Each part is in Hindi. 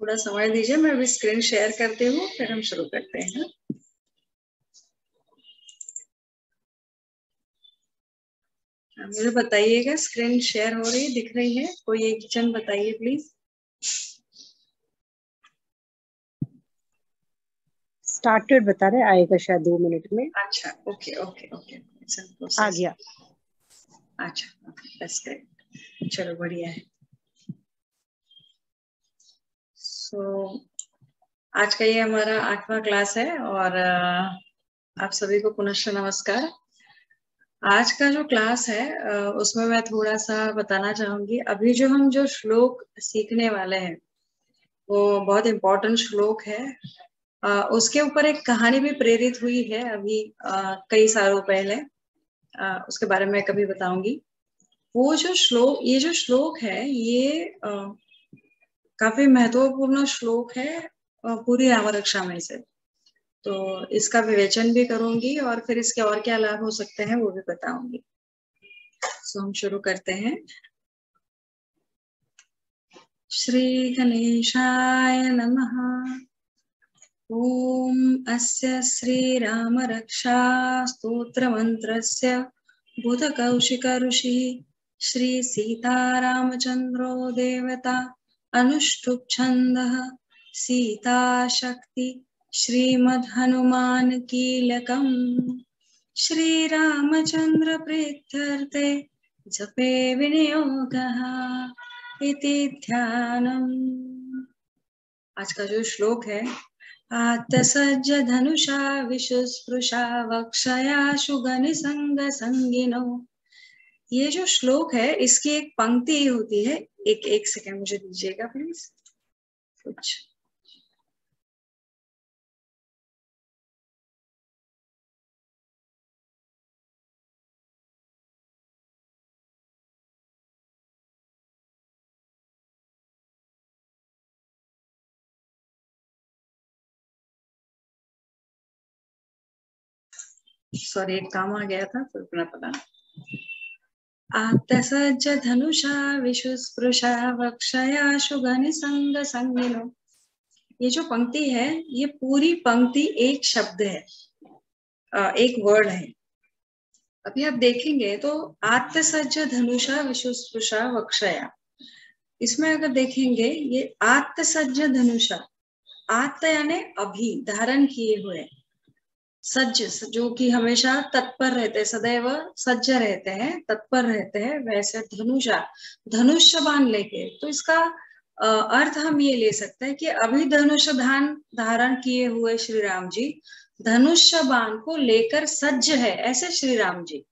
थोड़ा समय दीजिए, मैं अभी स्क्रीन शेयर करती हूँ, फिर हम शुरू करते हैं। मुझे बताइएगा स्क्रीन शेयर हो रही है, दिख रही है? कोई एक जन बताइए प्लीज। स्टार्टेड बता रहे, आएगा शायद 2 मिनट में। अच्छा, ओके ओके ओके, आ गया। अच्छा, बस ग्रेट, चलो बढ़िया है। आज का ये हमारा 8वां क्लास है और आप सभी को पुनश्च नमस्कार। आज का जो क्लास है उसमें मैं थोड़ा सा बताना चाहूंगी। अभी जो श्लोक सीखने वाले हैं वो बहुत इम्पोर्टेंट श्लोक है। उसके ऊपर एक कहानी भी प्रेरित हुई है अभी कई सालों पहले, उसके बारे में कभी बताऊंगी। वो ये जो श्लोक है ये काफी महत्वपूर्ण श्लोक है पूरी रामरक्षा में से। तो इसका विवेचन भी करूंगी और फिर इसके और क्या लाभ हो सकते हैं वो भी बताऊंगी। हम शुरू करते हैं। श्री गणेशाय नमः। ओम अस्य श्री राम रक्षा स्तोत्र मंत्रस्य बुधकौशिक ऋषि श्री सीतारामचंद्रो देवता अनुष्टुप छंदः सीता शक्ति श्रीमद् हनुमान कीलकम श्री रामचंद्र प्रीत्यर्थे जपे विनियोगः इति ध्यानम्। आज का जो श्लोक है, आत्तसज्ज धनुषा विशुस्पृशा वक्षया शुगनिसंग संगिनो। ये जो श्लोक है इसकी एक पंक्ति होती है, एक सेकंड मुझे दीजिएगा प्लीज। कुछ सॉरी, एक काम आ गया था, फिर अपना पता। आत्तसज्ज धनुषा विशुस्पृशा वक्षया शुगनिसंग संगिनो। ये जो पंक्ति है ये पूरी पंक्ति एक शब्द है, एक वर्ड है। अभी आप देखेंगे तो आत्तसज्ज धनुषा विशुस्पृशा वक्षया, इसमें अगर देखेंगे ये आत्तसज्ज धनुषा, आत्त यानी अभी धारण किए हुए, सज्ज जो कि हमेशा तत्पर रहते हैं, सदैव सज्ज रहते हैं, तत्पर रहते हैं, वैसे धनुषा धनुष्य बाण लेके। तो इसका अर्थ हम ये ले सकते हैं कि अभी धनुष्य धारण किए हुए श्री राम जी धनुष्य बाण को लेकर सज्ज है, ऐसे श्री राम जी।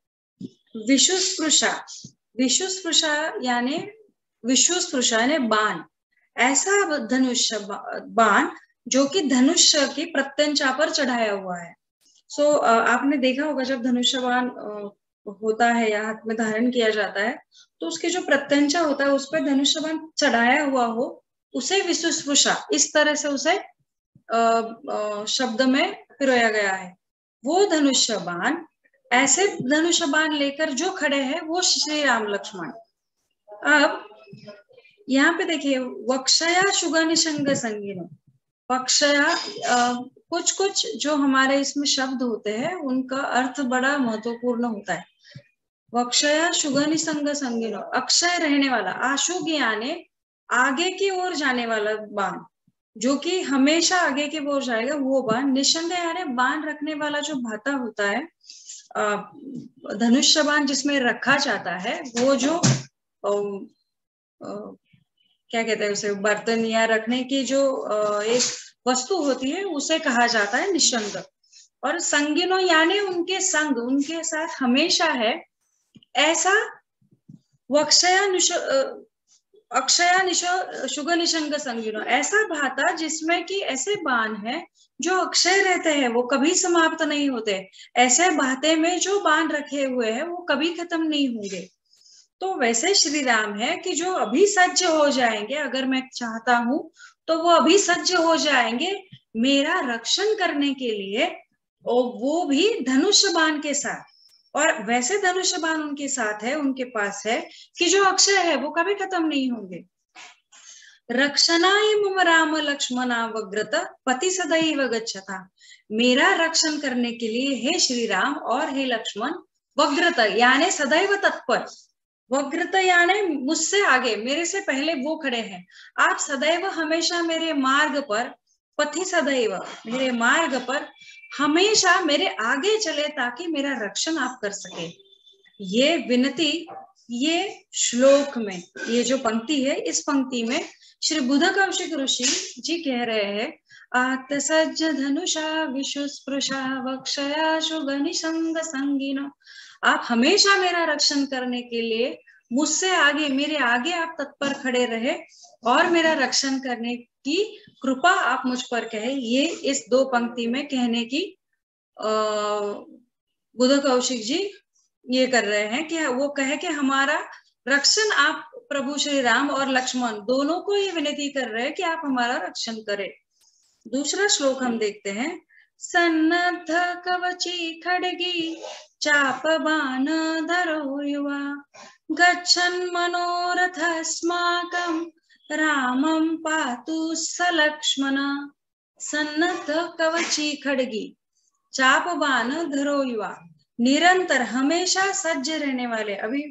विशुस्पृशा, विशुस्पृशा यानी बाण, ऐसा धनुष्य बाण जो कि धनुष्य की प्रत्यंचा पर चढ़ाया हुआ है। आपने देखा होगा जब धनुष्य बाण होता है या हाथ में धारण किया जाता है तो उसके जो प्रत्यंचा होता है उस पर धनुष्य बाण चढ़ाया हुआ हो, उसे विशुस्पृशा, इस तरह से उसे शब्द में पिरोया गया है। वो धनुष्य बाण, ऐसे धनुष्य बाण लेकर जो खड़े हैं वो श्री राम लक्ष्मण। अब यहाँ पे देखिए, वक्षया शुगनिसंग संगिनो, वक्षया कुछ जो हमारे इसमें शब्द होते हैं उनका अर्थ बड़ा महत्वपूर्ण होता है। वक्षया शुगनिसंग संगिनो, अक्षय रहने वाला, आशुग यानी आगे की ओर जाने वाला बाण, जो कि हमेशा आगे की ओर जाएगा वो बाण। निसंग यानी बाण रखने वाला जो भाता होता है, धनुष्य बाण जिसमें रखा जाता है, वो जो क्या कहते हैं उसे, बर्तन या रखने की जो एक वस्तु होती है उसे कहा जाता है निशंग। और संगिनो यानी उनके संग, उनके साथ हमेशा है, ऐसा अक्षया शुग निशंग संगिनो, ऐसा भाता जिसमें कि ऐसे बाण है जो अक्षय रहते हैं, वो कभी समाप्त नहीं होते। ऐसे भाते में जो बाण रखे हुए हैं वो कभी खत्म नहीं होंगे। तो वैसे श्री राम है कि जो अभी सज्ज हो जाएंगे, अगर मैं चाहता हूं तो वो अभी सज्ज हो जाएंगे मेरा रक्षण करने के लिए, और वो भी धनुष्य बाण के साथ। और वैसे धनुष्य बाण उनके साथ है, उनके पास है कि जो अक्षय है वो कभी खत्म नहीं होंगे। रक्षणाय मम राम लक्ष्मणा वग्रत पति सदैव गच्छता। मेरा रक्षण करने के लिए हे श्री राम और हे लक्ष्मण वग्रत यानी सदैव तत्पर, वग्रत यानी मुझसे आगे, मेरे से पहले वो खड़े हैं। आप सदैव हमेशा मेरे मार्ग पर, पथि सदैव मेरे मार्ग पर हमेशा मेरे आगे चले ताकि मेरा रक्षण आप कर सके। ये विनती, ये श्लोक में ये जो पंक्ति है, इस पंक्ति में श्री बुध कौशिक ऋषि जी कह रहे हैं, आत्सज्ज धनुषा विशुस्पृशा वक्षया शुगनिषंग संगिनो। आप हमेशा मेरा रक्षण करने के लिए मुझसे आगे, मेरे आगे आप तत्पर खड़े रहे और मेरा रक्षण करने की कृपा आप मुझ पर कहे। ये इस दो पंक्ति में कहने की बुध कौशिक जी ये कर रहे हैं कि वो कहे कि हमारा रक्षण आप प्रभु श्री राम और लक्ष्मण दोनों को ये विनती कर रहे हैं कि आप हमारा रक्षण करें। दूसरा श्लोक हम देखते हैं, सन्नद्ध कवची खड्गी चाप बाण धरो युवा गच्छन् मनोरथस्माकं रामं पातु स लक्ष्मण। सन्नद्ध कवची खड्गी चाप बाण धरो युवा, निरंतर हमेशा सज्ज रहने वाले। अभी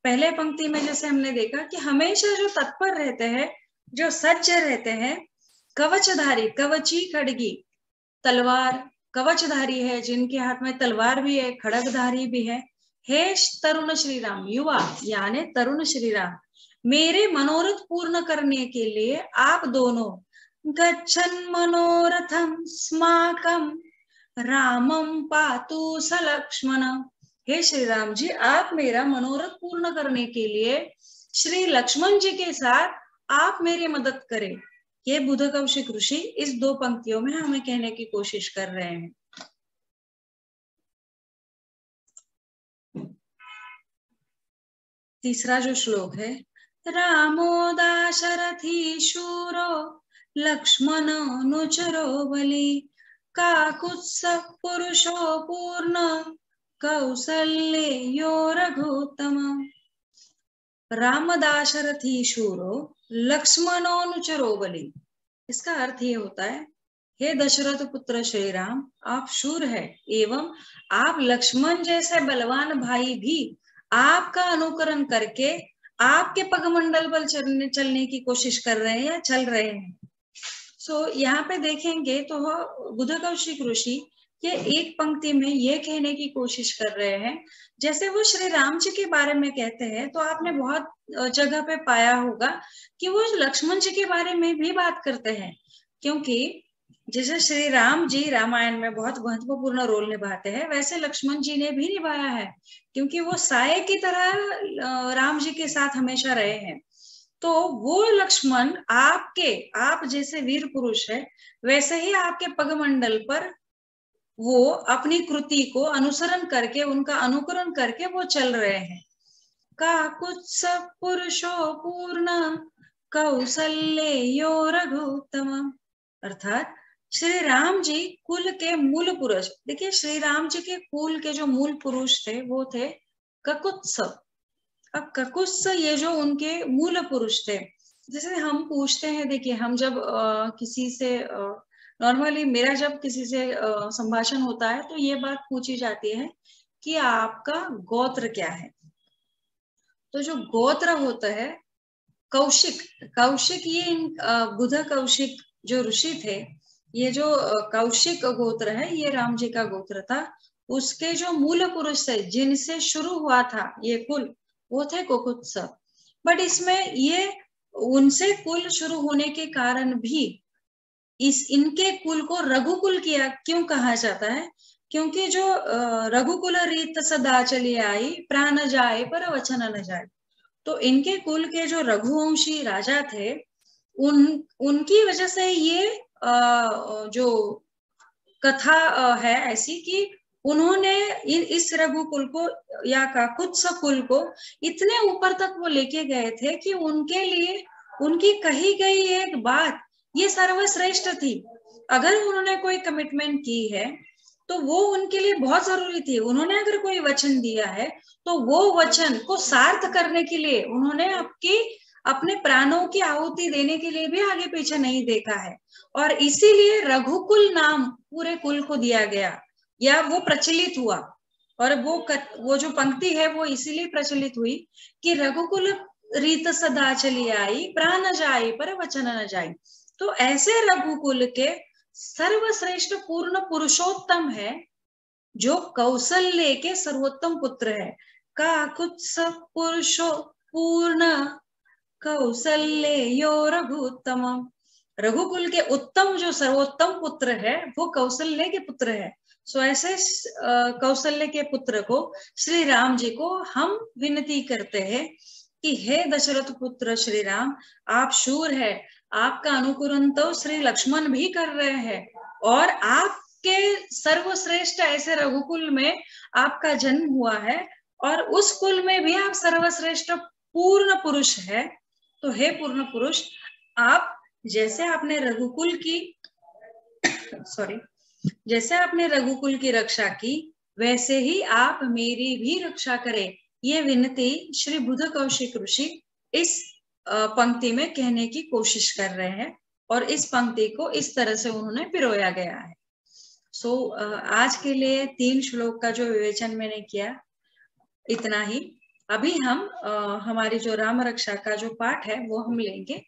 पहले पंक्ति में जैसे हमने देखा कि हमेशा जो तत्पर रहते हैं, जो सज्ज रहते हैं, कवचधारी, कवची खड्गी तलवार, कवचधारी है जिनके हाथ में तलवार भी है, खड़गधारी भी है। हे तरुण श्री राम, युवा यानी तरुण श्री राम, मेरे मनोरथ पूर्ण करने के लिए आप दोनों गच्छन् मनोरथम स्माकम रामम पातु स लक्ष्मण। हे श्री राम जी, आप मेरा मनोरथ पूर्ण करने के लिए श्री लक्ष्मण जी के साथ आप मेरी मदद करें। ये बुध कौशिक ऋषि इस दो पंक्तियों में हमें कहने की कोशिश कर रहे हैं। तीसरा जो श्लोक है, रामो दाशरथी शूरो लक्ष्मणोऽनुचरो बली काकुत्स पुरुषो पूर्ण कौसल्यो रघुत्तम। राम दाशरथी शूरो लक्ष्मणोऽनुचरो बली, इसका अर्थ ये होता है, हे दशरथ पुत्र श्री राम, आप शूर है एवं आप लक्ष्मण जैसे बलवान भाई भी आपका अनुकरण करके आपके पगमंडल पर चलने की कोशिश कर रहे हैं या चल रहे हैं। यहाँ पे देखेंगे तो बुध कौशिक ऋषि ये एक पंक्ति में ये कहने की कोशिश कर रहे हैं, जैसे वो श्री राम जी के बारे में कहते हैं तो आपने बहुत जगह पे पाया होगा कि वो लक्ष्मण जी के बारे में भी बात करते हैं, क्योंकि जैसे श्री राम जी रामायण में बहुत महत्वपूर्ण रोल निभाते हैं, वैसे लक्ष्मण जी ने भी निभाया है, क्योंकि वो साये की तरह राम जी के साथ हमेशा रहे हैं। तो वो लक्ष्मण आप जैसे वीर पुरुष है, वैसे ही आपके पगमंडल पर वो अपनी कृति को अनुसरण करके, उनका अनुकरण करके वो चल रहे हैं। काकुत्स पुरुषो पूर्ण कौसल्यो रघुत्तम, अर्थात श्री राम जी कुल के मूल पुरुष। देखिए श्री राम जी के कुल के जो मूल पुरुष थे वो थे ककुत्स। अब ककुत्स ये जो उनके मूल पुरुष थे, जैसे हम पूछते हैं, देखिए हम जब किसी से नॉर्मली मेरा जब किसी से संभाषण होता है तो ये बात पूछी जाती है कि आपका गोत्र क्या है। तो जो गोत्र होता है कौशिक ये बुध कौशिक जो ऋषि थे, ये जो कौशिक गोत्र है ये राम जी का गोत्र था। उसके जो मूल पुरुष थे जिनसे शुरू हुआ था ये कुल, वो थे कुकुत्स। बट इसमें ये उनसे कुल शुरू होने के कारण भी इनके कुल को रघुकुल किया क्यों कहा जाता है, क्योंकि जो रघुकुल रीत सदा चली आई प्राण जाए पर वचन न जाए। तो इनके कुल के जो रघुवंशी राजा थे उनकी वजह से ये जो कथा है ऐसी कि उन्होंने इस रघुकुल को या काकुत्स कुल को इतने ऊपर तक वो लेके गए थे कि उनके लिए उनकी कही गई एक बात ये सर्वश्रेष्ठ थी। अगर उन्होंने कोई कमिटमेंट की है तो वो उनके लिए बहुत जरूरी थी। उन्होंने अगर कोई वचन दिया है तो वो वचन को सार्थ करने के लिए उन्होंने अपने प्राणों की आहुति देने के लिए भी आगे पीछे नहीं देखा है, और इसीलिए रघुकुल नाम पूरे कुल को दिया गया या वो प्रचलित हुआ। और वो जो पंक्ति है वो इसीलिए प्रचलित हुई कि रघुकुल रीत सदा चली आई, प्राण जाई पर वचन न जाई। तो ऐसे रघुकुल के सर्वश्रेष्ठ पूर्ण पुरुषोत्तम है जो कौशल्य के सर्वोत्तम पुत्र है। काकुत्स पुरुषो पूर्ण कौशल्य यो रघुत्तम। रघुकुल के उत्तम जो सर्वोत्तम पुत्र है वो कौशल्य के पुत्र है। सो ऐसे कौशल्य के पुत्र को श्री राम जी को हम विनती करते हैं कि हे दशरथ पुत्र श्री राम, आप शूर है, आपका अनुकरण तो श्री लक्ष्मण भी कर रहे हैं, और आपके सर्वश्रेष्ठ ऐसे रघुकुल में आपका जन्म हुआ है, और उस कुल में भी आप सर्वश्रेष्ठ पूर्ण पुरुष है। तो हे पूर्ण पुरुष, आप जैसे आपने रघुकुल की जैसे आपने रघुकुल की रक्षा की, वैसे ही आप मेरी भी रक्षा करें। ये विनती श्री बुध कौशिक ऋषि इस पंक्ति में कहने की कोशिश कर रहे हैं, और इस पंक्ति को इस तरह से उन्होंने पिरोया गया है। सो आज के लिए 3 श्लोक का जो विवेचन मैंने किया, इतना ही। अभी हम हमारी जो राम रक्षा का जो पाठ है वो हम लेंगे।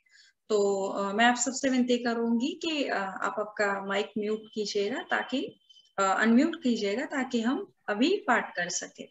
तो मैं आप सबसे विनती करूंगी कि आप आपका माइक म्यूट कीजिएगा, ताकि अनम्यूट कीजिएगा, ताकि हम अभी पाठ कर सके।